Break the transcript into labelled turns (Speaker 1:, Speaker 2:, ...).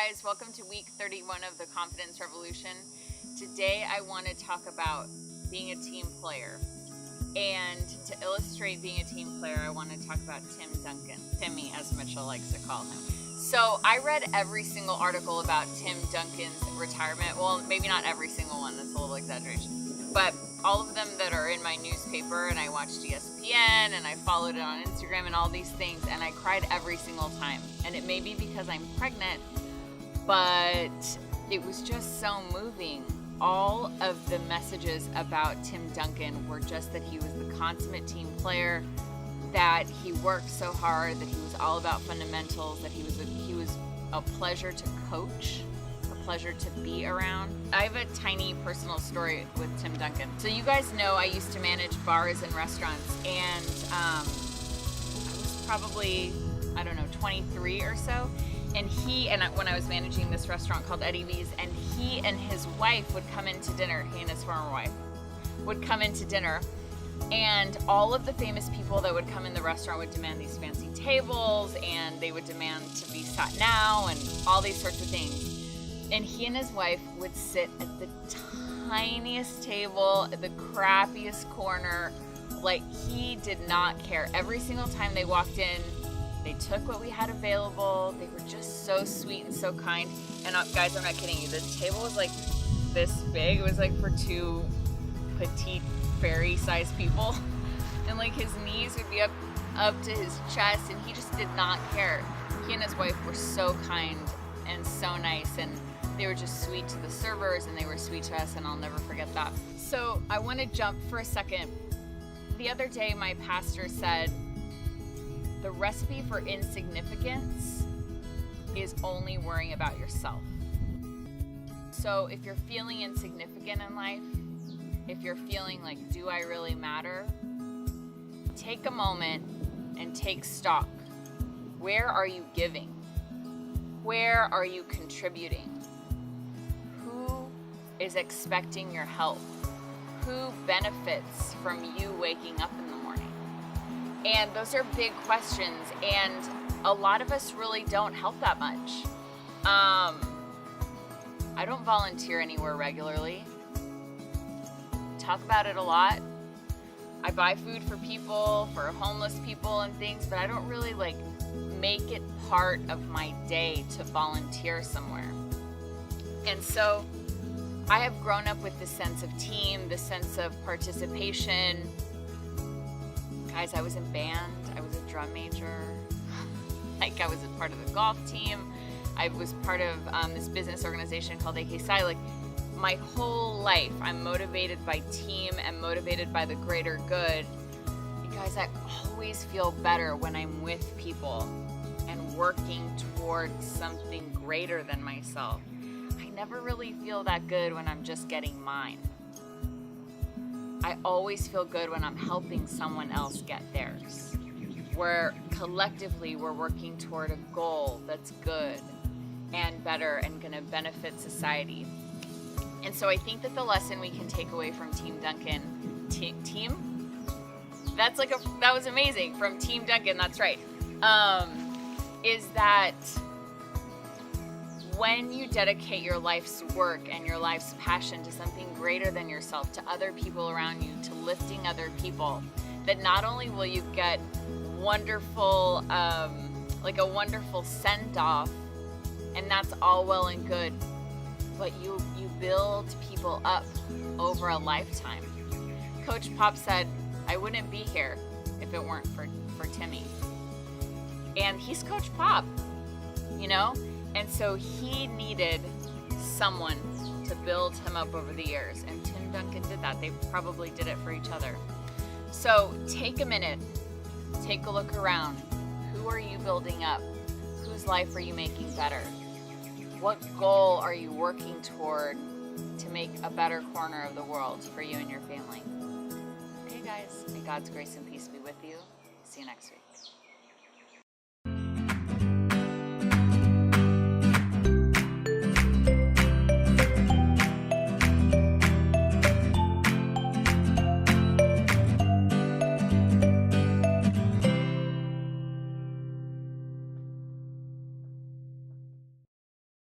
Speaker 1: guys, welcome to week 31 of the Confidence Revolution. Today I want to talk about being a team player. And to illustrate being a team player, I want to talk about Tim Duncan. Timmy, as Mitchell likes to call him. So I read every single article about Tim Duncan's retirement. Well, maybe not every single one, that's a little exaggeration. But all of them that are in my newspaper, and I watched ESPN, and I followed it on Instagram and all these things, and I cried every single time. And it may be because I'm pregnant, but it was just so moving. All of the messages about Tim Duncan were just that he was the consummate team player, that he worked so hard, that he was all about fundamentals, that he was a pleasure to coach, a pleasure to be around. I have a tiny personal story with Tim Duncan. So you guys know I used to manage bars and restaurants, and I was probably, 23 or so. And when I was managing this restaurant called Eddie V's, and he and his wife would come into dinner, he and his former wife would come into dinner, and all of the famous people that would come in the restaurant would demand these fancy tables, and they would demand to be sat now, and all these sorts of things. And he and his wife would sit at the tiniest table, at the crappiest corner, like he did not care. Every single time they walked in, they took what we had available. They were just so sweet and so kind. And guys, I'm not kidding you. The table was like this big. It was like for two petite fairy-sized people. And like his knees would be up to his chest, and he just did not care. He and his wife were so kind and so nice, and they were just sweet to the servers, and they were sweet to us, and I'll never forget that. So I want to jump for a second. The other day, my pastor said, the recipe for insignificance is only worrying about yourself. So if you're feeling insignificant in life, if you're feeling like, do I really matter? Take a moment and take stock. Where are you giving? Where are you contributing? Who is expecting your help? Who benefits from you waking up in the morning? And those are big questions, and a lot of us really don't help that much. I don't volunteer anywhere regularly. Talk about it a lot. I buy food for people, for homeless people and things, but I don't really make it part of my day to volunteer somewhere. And so I have grown up with this sense of team, this sense of participation. Guys, I was in band, I was a drum major, I was a part of the golf team, I was part of this business organization called AK Sci. My whole life, I'm motivated by team and motivated by the greater good. You guys, I always feel better when I'm with people and working towards something greater than myself. I never really feel that good when I'm just getting mine. I always feel good when I'm helping someone else get theirs. Where collectively we're working toward a goal that's good and better and gonna benefit society. And so I think that the lesson we can take away from Team Duncan, that was amazing, from Team Duncan, that's right, is that when you dedicate your life's work and your life's passion to something greater than yourself, to other people around you, to lifting other people, that not only will you get wonderful, a wonderful send-off, and that's all well and good, but you build people up over a lifetime. Coach Pop said, I wouldn't be here if it weren't for Timmy. And he's Coach Pop, And so he needed someone to build him up over the years. And Tim Duncan did that. They probably did it for each other. So take a minute. Take a look around. Who are you building up? Whose life are you making better? What goal are you working toward to make a better corner of the world for you and your family? Okay, guys. May God's grace and peace be with you. See you next week.